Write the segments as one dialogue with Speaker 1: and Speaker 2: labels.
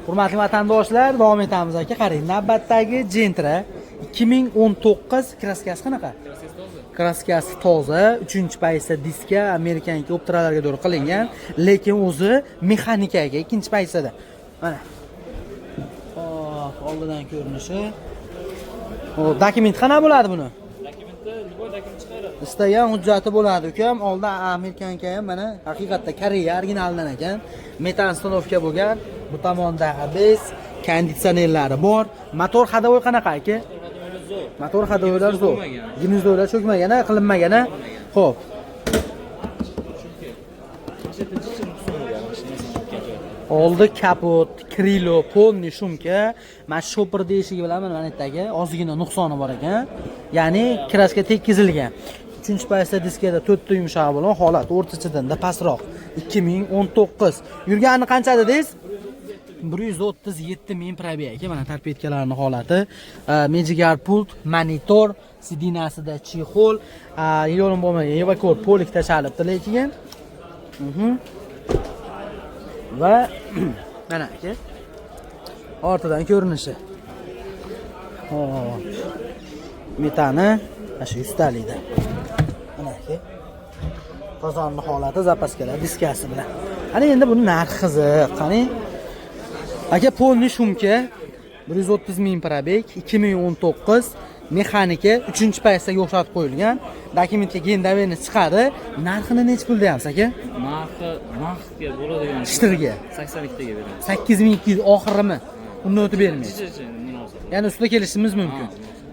Speaker 1: Hurmatli vatandoshlar, davom etamiz aka. Qarang, navbatdagi Gentra 2019 kraskasi qanaqa? Kraskasi toza, 3-paysa diska Amerikan optiralarga to'g'ri qilingan, lekin o'zi mexanikaga 2-paysada. Mana. Hop, oldidan ko'rinishi. Hop, dokument qanaqa bo'ladi buni?
Speaker 2: Dokumentda любой dokument chiqaradi.
Speaker 1: Istagan hujjati bo'ladi ukam. Oldin Amerikanka ham mana haqiqatda Koreya originaldan ekan. Metan stanovka bo'lgan. Bu tomonda ABS, konditsionerlari bor. Motor hadovoy qanaqa aka? Motor hadovoylar zo'r. Gimizdolar cho'kmagan, qilinmagan. Xo'p. Oldi kapot, krilo, polni shumka, mana shopper deyishiga bilaman mana yerda ozgina nuqsoni bor ekan. Ya'ni kraska tekkizilgan. 3-paysa diskada 4 ta yumshoq bo'lgan holat o'rtachadan pastroq. 2019. Yurgani qancha dedingiz? 137 ming probeg aka. Mana torpedkalarning holati. Mejigar pult, monitor, sidinasida chexol, yo'lin bo'lmagan evakor polik tashalibdi lekin. Va mana aka. Ortidan ko'rinishi. Hop. Metani shu ustalikda. Mana aka. Qozonni holati zapaskalar diskasi bilan. Ana endi buni narxi qiziq. Qani? Aka polni shumka 130 ming probeg 2019 mexanika 3-paysaga o'xshatib qo'yilgan. Dokumentga gendaveni chiqadi. Narxini necha pul deyapsiz aka?
Speaker 2: Narxga bo'ladigan
Speaker 1: shtirga
Speaker 2: 82 taga beramiz.
Speaker 1: 8200 oxirimi? Undan o'tib bermaysiz. Ya'ni ustida kelishimiz mumkin.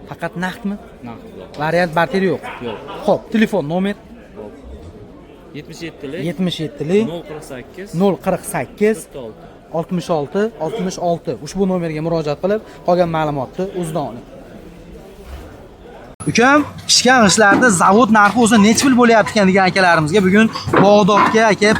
Speaker 1: Faqat naqdmi?
Speaker 2: Naqd.
Speaker 1: Variant barter yo'q.
Speaker 2: Yo'q.
Speaker 1: Xo'p, telefon nomer
Speaker 2: 77 lik
Speaker 1: 77
Speaker 2: 048
Speaker 1: 048 66 66. Ushbu nomerga murojaat qilib, qolgan ma'lumotni o'zidan oling. Ukam, pishgan ishlarda zavod narxi o'zi necha pul bo'lyapti ekan degan akalarimizga bugun Bog'dodga aka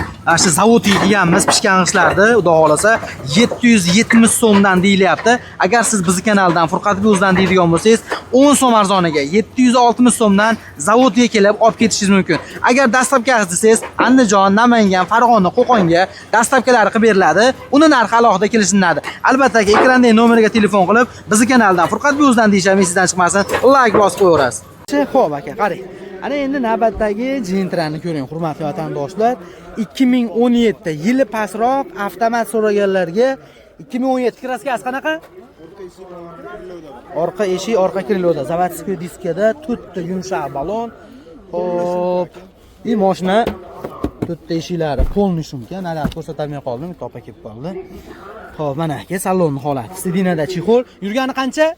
Speaker 1: shu zavod deganmiz pishgan ishlarda, xudo xolasa 770 so'mdan deyilyapti. Agar siz bizning kanaldan Furqatbek o'zidan deydigan bo'lsangiz 10 so'm arzoniga 760 so'mdan zavodga kelib olib ketishingiz mumkin. Agar dastlabkasi desangiz Andijon, Namangan, Farg'ona, Qo'qonga dastlabkalari qilib beriladi. Uni narxi alohida kelishiladi. Albatta ekrandagi nomerga telefon qilib bizning kanaldan Furqatbek o'zidan deyishim sizdan chiqmasin. Like bosib qo'yaverasiz. Xo'p aka, qarang. Ana endi navbatdagi Gentrani ko'ring, hurmatli vatandoshlar. 2017 yili pastroq avtomat so'raganlarga 2017 kraskasi qanaqa? Orqa eshik, orqa kriloda. Zavodskiy diskada 4 ta yumshoq balon. Hop. Mashina 4 ta eshiklari polni shumka, nalar ko'rsatolmay qoldim, topa kelib qoldi. Xo'p, mana aka salonning holati. Sidinada chexol. Yurgani qancha?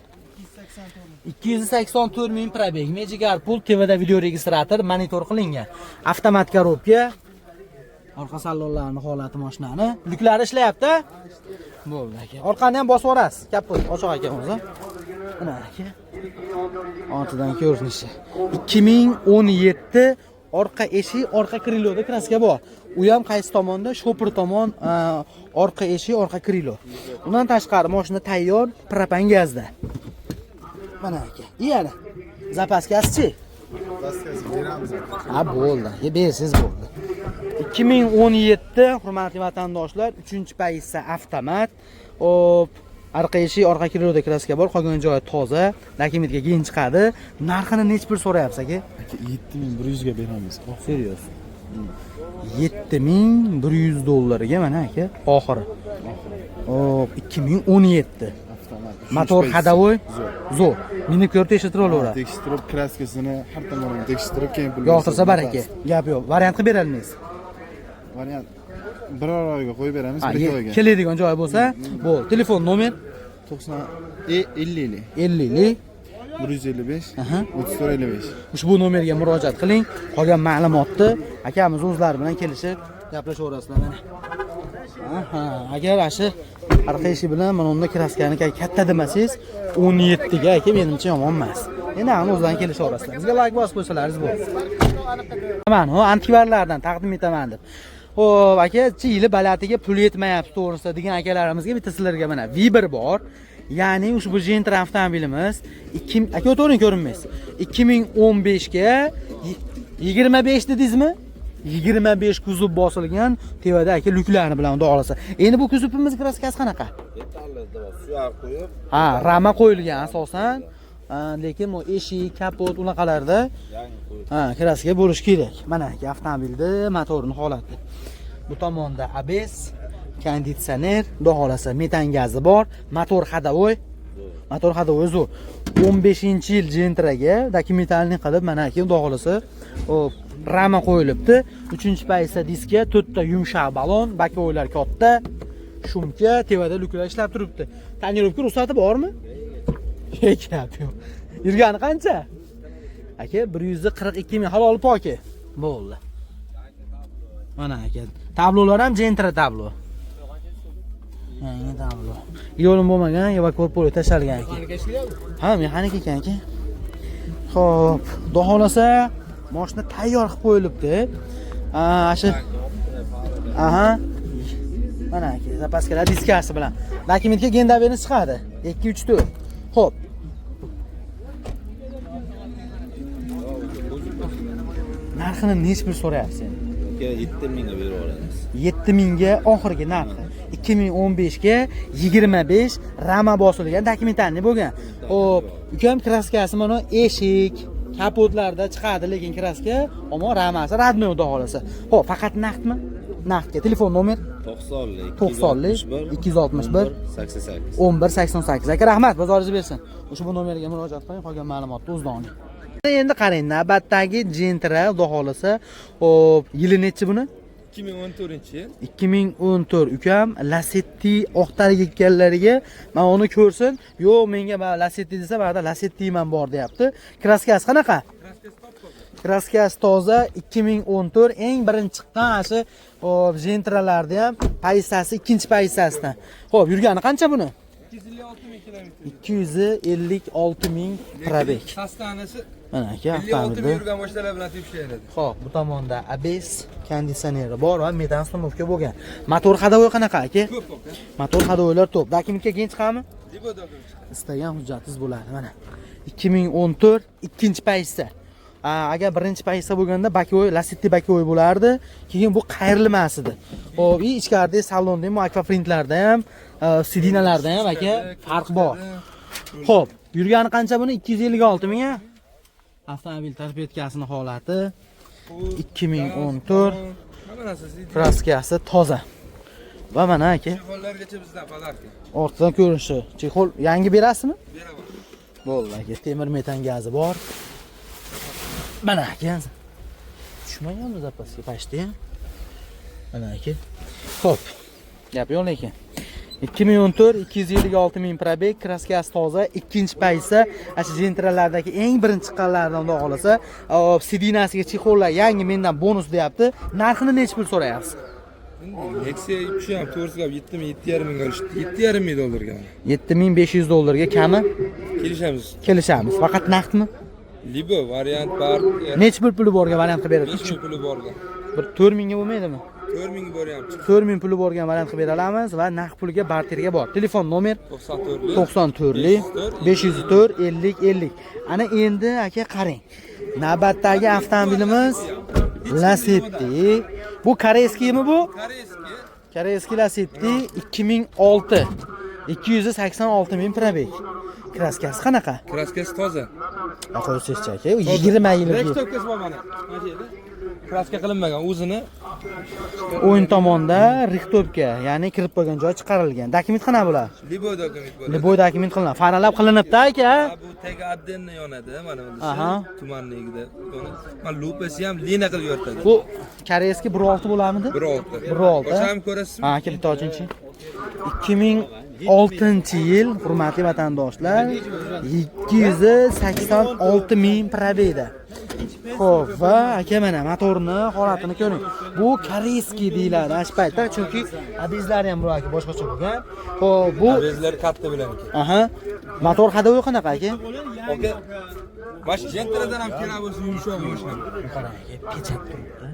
Speaker 1: 284 ming probeg. Mejigar pult, TVda video registrator, monitor qilingan. Avtomat korobka. Orqa salonlarning holati mashinani. Lyuklari ishlayapti? Bo'ldi aka. Orqani ham bosib yuborasiz. Kapot ochiq ekan o'zi. Mana aka. Ortidan ko'rinishi. 2017 orqa eshik, orqa kriloda kraska bor. U ham qaysi tomonda? Shopper tomon, orqa eshik, orqa krilo. Undan tashqari mashina tayyor, propan gazda. Mana aka. Yana zapaskasi-chi?
Speaker 3: Zapaskasi beramiz.
Speaker 1: Ha, bo'ldi. Bersiz bo'ldi. 2017 hurmatli vatandoshlar 3-paysa avtomat. Hop, orqa eshik, orqa kriloda kraska bor, qolgan joyi toza. Dokumentga keyin chiqadi. Narxini necha pul so'rayapsiz aka?
Speaker 3: 7100 ga beramiz.
Speaker 1: Serios. 7100 dollarga mana aka, oxiri. Hop, 2017. Motor hadovoy zo'r. Meni ko'rib tekshirtirib olaveradi.
Speaker 3: Tekshirib kraskasini har tomonini tekshirib keyin pul
Speaker 1: yo'qtirsa baraka. Gap yo'q. Variant qilib berolmaysiz.
Speaker 3: Variant biror oyga qo'yib beramiz, 1 oyga.
Speaker 1: Keladigan joy bo'lsa, bo'ldi. Telefon nomer
Speaker 3: 50
Speaker 1: 155
Speaker 3: 3455.
Speaker 1: Ushbu nomerga murojaat qiling. Qolgan ma'lumotni akamiz o'zlari bilan kelishib gaplashaverasizlar mana. Agar ashi orqa eshik bilan mana unda kraskani katta demasangiz 17 ga aka menimcha yomon emas. Endi ham o'zdan kelishaverasizlar. Bizga like bosib qo'ysalaringiz bo'ladi. Mana o antikvarlardan taqdim etaman deb. Xo'p, aka, yili balatiga pul yetmayapti to'g'risida degan akalarimizga bitta sizlarga mana Viber bor. Ya'ni ushbu Gentra avtomobilimiz aka o'to'ring ko'rinmaysiz. 2015 ga 25 dedingizmi? 25 kuzov bosilgan tevada aka lyuklarni bilan xudo xolasa. Endi bu kuzovimiz kraskasi qanaqa?
Speaker 3: Suyak qo'yib,
Speaker 1: Ha, rama qo'yilgan asosan. Lekin bu eshik, kapot unaqalarda
Speaker 3: yangi qo'yib.
Speaker 1: ha, kraska bo'lishi kerak. Mana aka avtomobilni motorining holati. Bu tomonda ABS, konditsioner, xudo xolasa metan gazi bor, motor ходовой. Motor ходовой zo'r. 15-yil Gentra'ga dokumentalni qilib mana aka xudo xolasa hop rama qo'yilibdi. 3-paysa diska, 4 ta yumshoq balon, bakovoylar katta, shumka, tevada lyuklar ishlab turibdi. Tonirovka ruxsati bormi? Hech yo'q. Yurgani qancha? Aka 142 ming halol poki. Bo'ldi. Mana aka, tablolar ham Gentra tablo. Yangi tablo. Yo'lim bo'lmagan, evakuator tashalgan aka. Ha, mexanik ekan aka. Xo'p, xudo xolasa mashina tayyor qilib qo'yilibdi. Shu aha. Mana aka, zapaskalar diskasi bilan. Dokumentga gendabeni chiqadi. 2 3 4. Xo'p. Narxini nech pul so'rayapsiz endi?
Speaker 3: 7000 ga berib olamiz.
Speaker 1: 7000 ga oxirgi narxi. 2015 ga 25 rama bosilgan dokumentalni bo'lgan. Xo'p, ukam kraskasi mana eshik, kapotlarda chiqadi, lekin kraska, ammo ramasi radmi xudo xolasa. Xo'p, faqat naqdmi? Naqdga telefon nomer 90 261
Speaker 3: 88.
Speaker 1: 1188. Aka rahmat, bozoringiz bersin. Ushbu nomerga murojaat qiling, qolgan ma'lumotni o'zida oling. Endi qarang, navbatdagi Gentra xudo xolasa, hop, yili nechi buni?
Speaker 3: 2014-yil.
Speaker 1: 2014 ukam Lacetti oqtariga kelganlariga men uni ko'rsin. Yo'q, menga Lacetti desa, ba'da Lacetti man bor deyapti. Kraskasi qanaqa? Kraskasi toza 2014 eng birinchi chiqqan shu Gentralarda ham paysasi, ikkinchi paysasidan. Xo'p, yurgani qancha buni?
Speaker 3: 256 kilometr.
Speaker 1: 256 ming probeg.
Speaker 3: Hastanasi
Speaker 1: Mana aka,
Speaker 3: 56
Speaker 1: avtomobilda.
Speaker 3: yurgan mashinalar bilan tepishadi.
Speaker 1: Xo'p, bu tomonda ABS, konditsioneri bor va metan stanovka bo'lgan. Motor ходовой qanaqa aka?
Speaker 3: Ko'p aka.
Speaker 1: Motor ходовойlar to'p. Dokumentga gen chiqami?
Speaker 3: Libo dokument.
Speaker 1: Istagan hujjatingiz bo'ladi. Mana 2014 ikkinchi paysa. Agar birinchi paysa bo'lganda bakovoy, Lacetti bakovoy bo'lardi. Keyin bu qayrilmas edi. Xo'p, ichkarida salonda ham, akvaprintlarda ham, sidinalarda ham aka farq bor. Xo'p, yurgani qancha buni? 256 ming a? Avtomobil tarbiyatkasini holati 2014 kraskasi toza. Va mana aka,
Speaker 3: Chexollargacha bizdan padarka.
Speaker 1: ortidan ko'rinishi. Chexol yangi berasizmi?
Speaker 3: Beraman.
Speaker 1: Bo'ldi aka, temir metan gazi bor. Mana aka. Tushmaganmi zapaska pashti ham? Mana aka. Xo'p. Gap yo'q lekin. 2014 256 ming probeg, kraskasi toza, ikkinchi paysa, ashi Gentralardagi eng birinchi chiqqanlardan xudo xolasa, sidinasiga chexollar yangi mendan bonus deyapti. Narxini nech pul so'rayapsiz?
Speaker 3: Nexia ichi ham to'g'risiga 7,5 mingga olishdi. 7,5 ming dollarga.
Speaker 1: 7500 dollarga kami
Speaker 3: Kelishamiz.
Speaker 1: kelishamiz. Faqat naqdmi?
Speaker 3: Libo variant bor.
Speaker 1: Nech puli borga variant qilib beradi?
Speaker 3: 5 ming puli borgan.
Speaker 1: Bir 4000 ga bo'lmaydimi?
Speaker 3: 4 ming boryapti.
Speaker 1: 4000 puli borgan variant qilib bera olamiz va naqd pulga barterga bor. Telefon nomer 94 504 50 50. Ana endi aka qarang. Navbatdagi avtomobilimiz Lacetti. Bu koreyskimi bu?
Speaker 3: Koreyski.
Speaker 1: Koreyski Lacetti 2006. 286 ming probeg. Kraskasi qanaqa?
Speaker 3: Kraskasi toza.
Speaker 1: Aqo'siz aka, 20 yillik.
Speaker 3: Rektorkasi bor mana. Mana yerda. Kraska qilinmagan o'zini.
Speaker 1: O'yin tomonda rixtobga, ya'ni kirib qo'ygan joy chiqarilgan. Dokument qana bular?
Speaker 3: Libo dokument bor.
Speaker 1: Liboy dokument qilinadi. Faralab qilinibdi aka.
Speaker 3: Bu tega abdenni yonadi mana
Speaker 1: Aha.
Speaker 3: bunda. Tumanligida yonadi. Mana lupasi ham lina qilib yoritadi.
Speaker 1: Bu koreyski 16 bo'lamidi?
Speaker 3: 1.6.
Speaker 1: 1.6.
Speaker 3: O'sha ham ko'rasizmi?
Speaker 1: Ha, kelib tojinchi. 2006-yil hurmatli vatandoshlar, 286 ming probegda. Xo'p, va aka mana motorni holatini ko'ring. Bu koreyski deyiladi ash paytda, chunki abizlari ham bularga boshqacha bo'lgan. Xo'p, bu
Speaker 3: Bezlar katta bilan.
Speaker 1: aha. Motor ходовой qanaqa aka?
Speaker 3: Aka, mash Gentradan ham kerak bo'lsa yumshoq mashina.
Speaker 1: Qarang aka, pechat turibdi.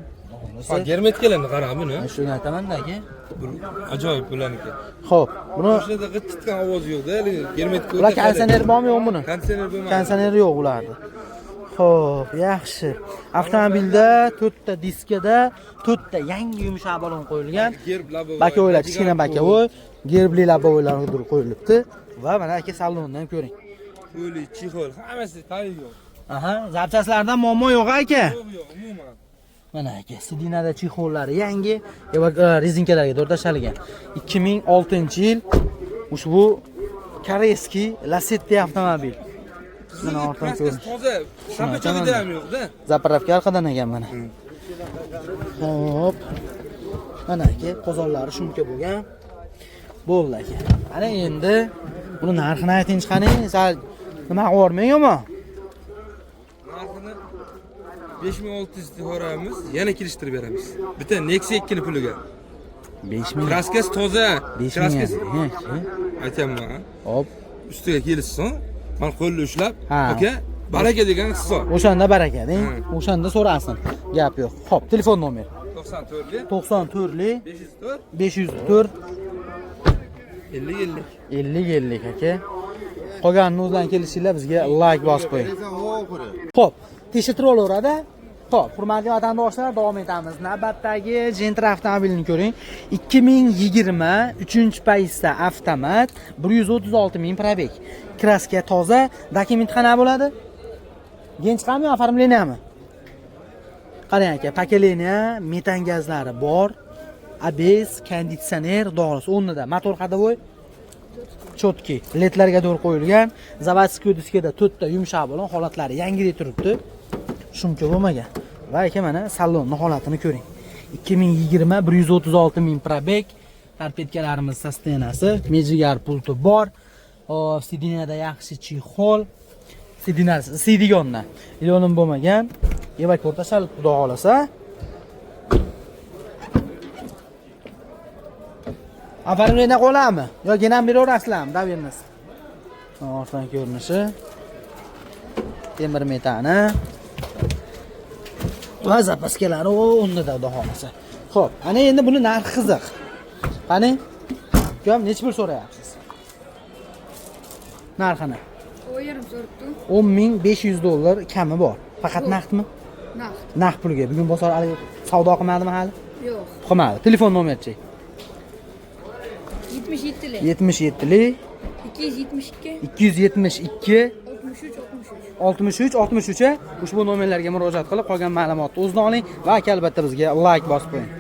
Speaker 3: Ha, germetkalarni qara buni.
Speaker 1: Shuni aytaman-da aka.
Speaker 3: Ajoyib bularniki.
Speaker 1: Xo'p, buni
Speaker 3: Mashинada g'it-titgan ovoz yo'q-da, germetka.
Speaker 1: ular konditsioner bormi yo'qmi buni?
Speaker 3: Konditsioner bo'lmaydi.
Speaker 1: Konditsioner yo'q ularda. Xo'p, yaxshi. Avtomobilda 4 ta diskada 4 ta yangi yumshoq balon qo'yilgan.
Speaker 3: Gerb labovoy.
Speaker 1: Bakovoylar, kichkina bakovoy, gerbli labovoylar qo'yilibdi va mana aka salondan ham ko'ring.
Speaker 3: Qo'li, chixol, hammasi tayyor.
Speaker 1: Aha, zapchastlardan muammo yo'q aka.
Speaker 3: Yo'q, umuman.
Speaker 1: Mana aka, sidinada chexollari yangi, rezinkalarga to'g'ri tashalgan. 2006-yil ushbu koreyskiy Lacetti avtomobil. Mana orqadan ko'ring.
Speaker 3: Toza, shapachoqida ham yo'q-da.
Speaker 1: Zapravka orqadan ekan mana. Hop. Mana aka, qozonlari shuncha bo'lgan. Bo'ldi aka. Ana endi buni narxini aytingiz qani? Sal nima qilib yomon?
Speaker 3: Narxini 5600 so'raymiz, yana kelishtirib beramiz. Bitta Nexia 2 ni puliga.
Speaker 1: 5000.
Speaker 3: Kraskasi toza.
Speaker 1: 5000.
Speaker 3: Kraskasi. Aytaman.
Speaker 1: Hop.
Speaker 3: Ustiga kelishsin. Men qo'lni ushlab,
Speaker 1: Ha.
Speaker 3: aka, baraka degan hisob.
Speaker 1: O'shanda baraka deng. O'shanda so'rasin. Gap yo'q. Xo'p, telefon nomeri
Speaker 3: 94
Speaker 1: 94
Speaker 3: 504
Speaker 1: 504
Speaker 3: 50
Speaker 1: 50 aka. Qolganini o'zdan kelishinglar bizga like bosib qo'ying. Xo'p, tekshirtirib olaveradi. Xo'p, hurmatli vatandoshlar, davom etamiz. Navbatdagi Gentra avtomobilini ko'ring. 2023-paytda avtomat, 136 ming probeg. Kraska toza, dokument qana bo'ladi? Gench qami, оформленияmi? Qarang aka, pokoleniya, metan gazlari bor. ABS, konditsioner, dog'lisi o'rnida, motor ходовой chotki, ledlarga to'g'ri qo'yilgan. Заводской diskada 4 ta yumshoq bo'lgan, holatlari yangidek turibdi. Shuncha bo'lmagan. Va aka mana salonni holatini ko'ring. 2020 136 ming probeg. Tarpetkalarimiz sostenasi, mejigar pulti bor. Sidinada yaxshi chixol. Sidinasi, sidigonna. Ilonim bo'lmagan. Evakuator tashalib xudo xolasa. Afarimlarni qo'lami? Yoki ham beraverasizlarmi? Daverimiz. Orqadan ko'rinishi. Temir metani. Va zapaskalari o'rnida xudo xolasa. Xo'p, ana endi buni narxi qiziq. Qani? Kim necha pul so'rayapsiz? Narxini.
Speaker 4: O'yirim so'ribdi.
Speaker 1: 10500 dollar kami bor. Faqat naqdmi?
Speaker 4: Naqd.
Speaker 1: Naqd pulga. Bugun bozor savdo qilmadimi hali?
Speaker 4: Yo'q.
Speaker 1: Qilmadi. Telefon nomeri-chi?
Speaker 4: 77 lik.
Speaker 1: 77 lik
Speaker 4: 272
Speaker 1: 272
Speaker 4: 63
Speaker 1: 63 63 ushbu nomerlarga murojaat qilib qolgan ma'lumotni o'zini oling va albatta bizga like bosib qo'ying.